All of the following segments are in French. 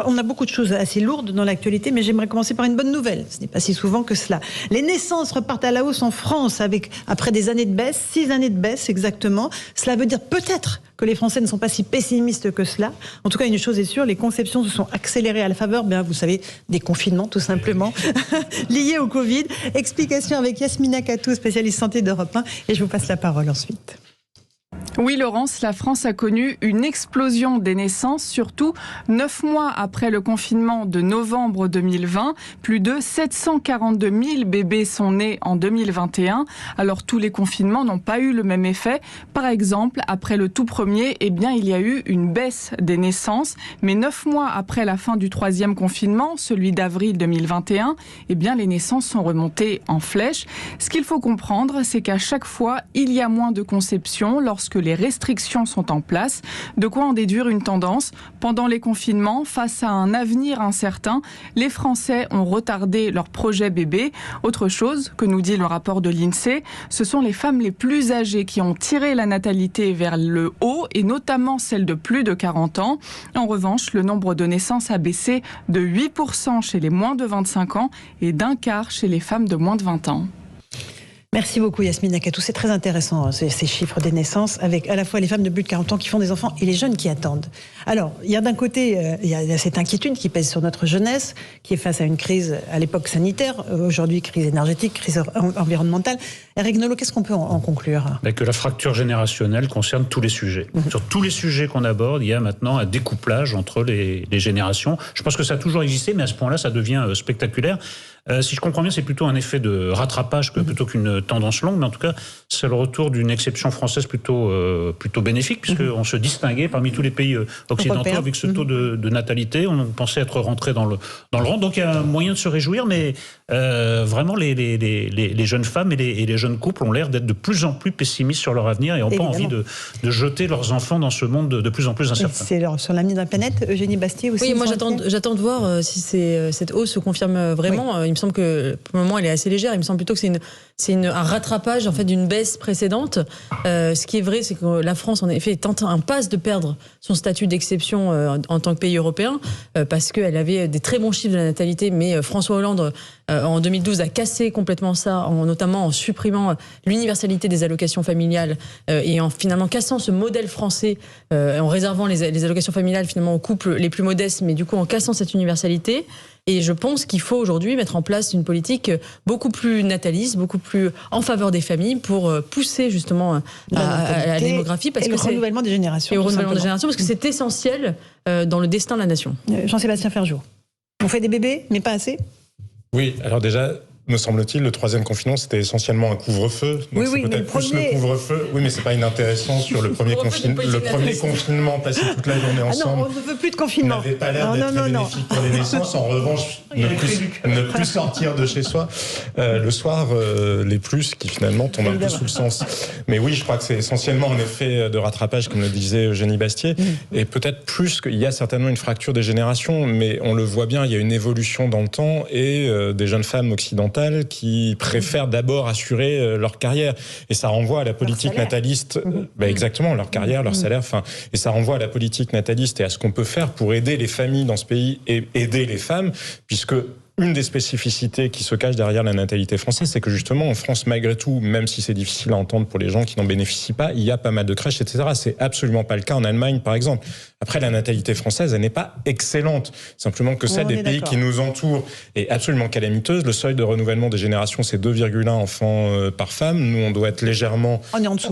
on a beaucoup de choses assez lourdes dans l'actualité, mais j'aimerais commencer par une bonne nouvelle. Ce n'est pas si souvent que cela. Les naissances repartent à la hausse en France après des années de baisse, 6 années de baisse exactement. Cela veut dire peut-être que les Français ne sont pas si pessimistes que cela. En tout cas, une chose est sûre, les conceptions se sont accélérées à la faveur, vous savez, des confinements tout simplement, liés au Covid. Explication avec Yasmina Katou, spécialiste santé d'Europe 1, et je vous passe la parole ensuite. Oui, Laurence, la France a connu une explosion des naissances, surtout 9 mois après le confinement de novembre 2020. Plus de 742 000 bébés sont nés en 2021. Alors, tous les confinements n'ont pas eu le même effet. Par exemple, après le tout premier, il y a eu une baisse des naissances. Mais 9 mois après la fin du 3e confinement, celui d'avril 2021, les naissances sont remontées en flèche. Ce qu'il faut comprendre, c'est qu'à chaque fois, il y a moins de conceptions lorsque les restrictions sont en place. De quoi en déduire une tendance. Pendant les confinements, face à un avenir incertain, les Français ont retardé leur projet bébé. Autre chose que nous dit le rapport de l'INSEE, ce sont les femmes les plus âgées qui ont tiré la natalité vers le haut, et notamment celles de plus de 40 ans. En revanche, le nombre de naissances a baissé de 8% chez les moins de 25 ans et d'1/4 chez les femmes de moins de 20 ans. Merci beaucoup Yasmina Katou, c'est très intéressant ces chiffres des naissances, avec à la fois les femmes de plus de 40 ans qui font des enfants et les jeunes qui attendent. Alors, il y a d'un côté, il y a cette inquiétude qui pèse sur notre jeunesse, qui est face à une crise à l'époque sanitaire, aujourd'hui crise énergétique, crise environnementale. Eric Nolot, qu'est-ce qu'on peut en conclure ? Que la fracture générationnelle concerne tous les sujets. Sur tous les sujets qu'on aborde, il y a maintenant un découplage entre les générations. Je pense que ça a toujours existé, mais à ce point-là, ça devient spectaculaire. Si je comprends bien, c'est plutôt un effet de rattrapage plutôt qu'une tendance longue, mais en tout cas, c'est le retour d'une exception française plutôt bénéfique, puisqu'on se distinguait parmi tous les pays occidentaux avec ce taux de natalité. On pensait être rentré dans le rang. Donc il y a un moyen de se réjouir, mais vraiment les jeunes femmes et les jeunes couples ont l'air d'être de plus en plus pessimistes sur leur avenir et n'ont pas envie de jeter leurs enfants dans ce monde de plus en plus incertain. C'est sur l'avenir de la planète. Eugénie Bastier aussi. Oui, moi j'attends de voir si cette hausse se confirme vraiment. Oui. Il me semble que pour le moment elle est assez légère. Il me semble plutôt que c'est un rattrapage en fait d'une baisse précédente. Ce qui est vrai, c'est que la France en effet est en passe de perdre son statut d'exception en tant que pays européen parce qu'elle avait des très bons chiffres de la natalité, mais François Hollande en 2012 a cassé complètement ça, notamment en supprimant l'universalité des allocations familiales et en finalement cassant ce modèle français, en réservant les allocations familiales finalement aux couples les plus modestes, mais du coup en cassant cette universalité. Et je pense qu'il faut aujourd'hui mettre en place une politique beaucoup plus nataliste, beaucoup plus en faveur des familles pour pousser justement à la démographie. Parce que le renouvellement des générations. Et au renouvellement des générations, parce que c'est essentiel dans le destin de la nation. Jean-Sébastien Ferjou, on fait des bébés, mais pas assez ? Oui, alors déjà, me semble-t-il, le 3e confinement, c'était essentiellement un couvre-feu. Donc c'est peut-être plus le couvre-feu. Oui, mais c'est pas inintéressant sur le premier confinement. Le premier confinement, passer toute la journée ensemble. Non, on ne veut plus de confinement. N'avait pas l'air d'être très bénéfique pour les naissances. En revanche, ne plus sortir de chez soi le soir, les plus qui finalement tombent un peu sous le sens. Mais oui, je crois que c'est essentiellement un effet de rattrapage, comme le disait Eugénie Bastier, et peut-être plus qu'il y a certainement une fracture des générations, mais on le voit bien, il y a une évolution dans le temps et des jeunes femmes occidentales qui préfèrent d'abord assurer leur carrière. Et ça renvoie à la politique nataliste. Exactement, leur carrière, leur salaire. Et ça renvoie à la politique nataliste et à ce qu'on peut faire pour aider les familles dans ce pays et aider les femmes, puisque une des spécificités qui se cache derrière la natalité française, c'est que justement en France, malgré tout, même si c'est difficile à entendre pour les gens qui n'en bénéficient pas, il y a pas mal de crèches, etc. C'est absolument pas le cas en Allemagne, par exemple. Après, la natalité française, elle n'est pas excellente. Simplement que celle des pays qui nous entourent est absolument calamiteuse. Le seuil de renouvellement des générations, c'est 2,1 enfants par femme. Nous, on doit être légèrement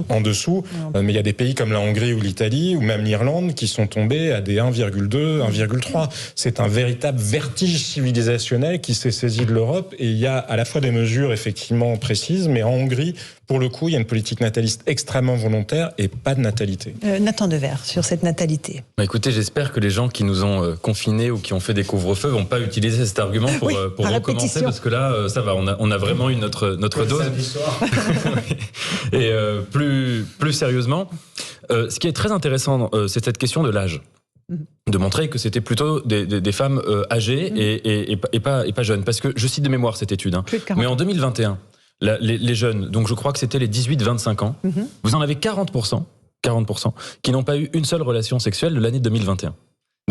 en dessous. Mais il y a des pays comme la Hongrie ou l'Italie, ou même l'Irlande, qui sont tombés à des 1,2, 1,3. C'est un véritable vertige civilisationnel qui s'est saisi de l'Europe, et il y a à la fois des mesures effectivement précises, mais en Hongrie, pour le coup, il y a une politique nataliste extrêmement volontaire et pas de natalité. Nathan Devers, sur cette natalité. Écoutez, j'espère que les gens qui nous ont confinés ou qui ont fait des couvre-feux vont pas utiliser cet argument pour recommencer, parce que là, ça va, on a vraiment eu notre dose. Et plus sérieusement, ce qui est très intéressant, c'est cette question de l'âge. De montrer que c'était plutôt des femmes âgées et pas jeunes. Parce que je cite de mémoire cette étude. Mais en 2021, les jeunes, donc je crois que c'était les 18-25 ans, vous en avez 40% qui n'ont pas eu une seule relation sexuelle de l'année 2021.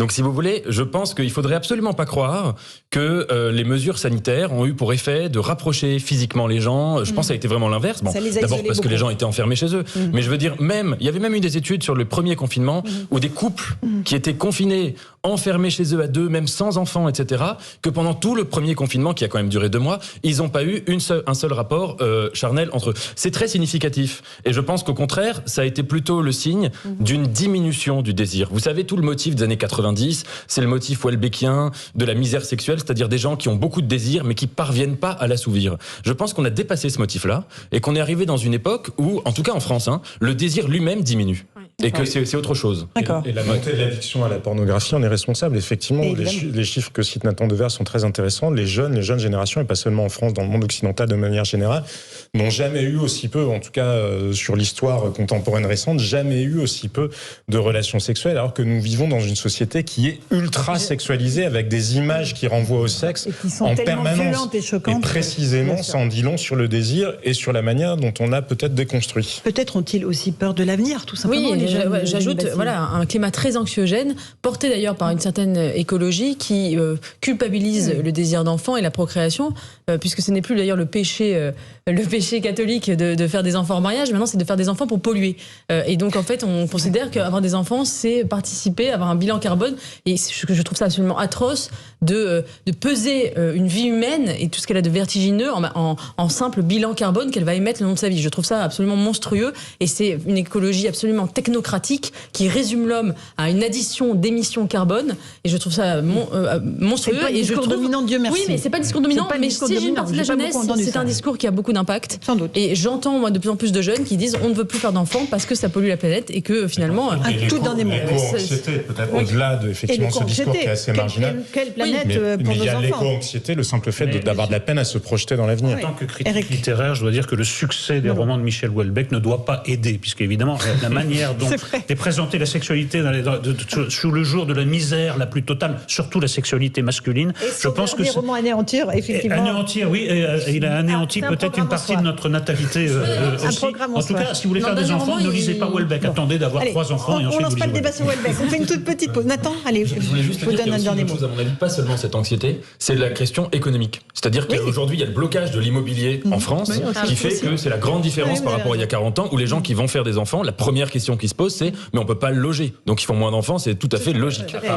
Donc si vous voulez, je pense qu'il faudrait absolument pas croire que les mesures sanitaires ont eu pour effet de rapprocher physiquement les gens. Je pense que ça a été vraiment l'inverse. Bon, d'abord parce que les gens étaient enfermés chez eux. Mais je veux dire, il y avait même eu des études sur le premier confinement où des couples qui étaient confinés, enfermés chez eux à deux, même sans enfants, etc., que pendant tout le premier confinement, qui a quand même duré 2 mois, ils n'ont pas eu un seul rapport charnel entre eux. C'est très significatif. Et je pense qu'au contraire, ça a été plutôt le signe d'une diminution du désir. Vous savez, tout le motif des années 90, c'est le motif welbeckien de la misère sexuelle, c'est-à-dire des gens qui ont beaucoup de désir, mais qui parviennent pas à l'assouvir. Je pense qu'on a dépassé ce motif-là, et qu'on est arrivé dans une époque où, en tout cas en France, le désir lui-même diminue. Et que c'est autre chose. Et la montée de l'addiction à la pornographie en est responsable. Effectivement, les chiffres que cite Nathan Devers sont très intéressants. Les jeunes générations, et pas seulement en France, dans le monde occidental de manière générale, n'ont jamais eu aussi peu, en tout cas sur l'histoire contemporaine récente, jamais eu aussi peu de relations sexuelles, alors que nous vivons dans une société qui est ultra sexualisée, avec des images qui renvoient au sexe et qui sont en tellement permanence. violentes et choquantes. Et précisément, ça en dit long sur le désir et sur la manière dont on a peut-être déconstruit. Peut-être ont-ils aussi peur de l'avenir, tout simplement. Oui, j'ajoute un climat très anxiogène, porté d'ailleurs par une certaine écologie qui culpabilise le désir d'enfant et la procréation, puisque ce n'est plus d'ailleurs le péché catholique de faire des enfants en mariage, maintenant c'est de faire des enfants pour polluer. Et donc en fait on considère qu'avoir des enfants c'est participer, avoir un bilan carbone, et je trouve ça absolument atroce de peser une vie humaine et tout ce qu'elle a de vertigineux en simple bilan carbone qu'elle va émettre le long de sa vie. Je trouve ça absolument monstrueux, et c'est une écologie absolument technocratique qui résume l'homme à une addition d'émissions carbone, et je trouve ça monstrueux. C'est pas un discours dominant, Dieu merci. Oui, mais c'est pas le discours dominant, mais si j'ai une partie de la jeunesse, c'est un discours qui a beaucoup d'impact. Sans doute. Et j'entends moi de plus en plus de jeunes qui disent on ne veut plus faire d'enfants parce que ça pollue la planète, et que finalement tout dans des mots. L'éco-anxiété, peut-être au-delà de effectivement ce discours qui est assez marginal. Quelle planète mais pour il nos y a enfants. L'éco-anxiété, le simple fait d'avoir de la peine à se projeter dans l'avenir. En tant que critique littéraire, je dois dire que le succès des romans de Michel Houellebecq ne doit pas aider, puisqu'évidemment, la manière dont est présentée la sexualité sous le jour de la misère la plus totale, surtout la sexualité masculine, je pense que c'est roman anéantir, effectivement. Anéantir, oui, il a anéanti peut-être une partie de notre natalité aussi. En tout cas, si vous voulez faire des enfants, ne lisez pas Houellebecq. Attendez d'avoir 3 enfants et ensuite on lance pas le débat sur Houellebecq. On fait une toute petite pause. Nathan, allez, je voulais juste je vous dire donne un dernier mot. chose, à mon avis, pas seulement cette anxiété, c'est la question économique. C'est-à-dire qu'aujourd'hui, il y a le blocage de l'immobilier en France qui fait que c'est la grande différence par rapport à il y a 40 ans, où les gens qui vont faire des enfants, la première question qui se pose, c'est mais on peut pas le loger. Donc ils font moins d'enfants, c'est tout à fait logique.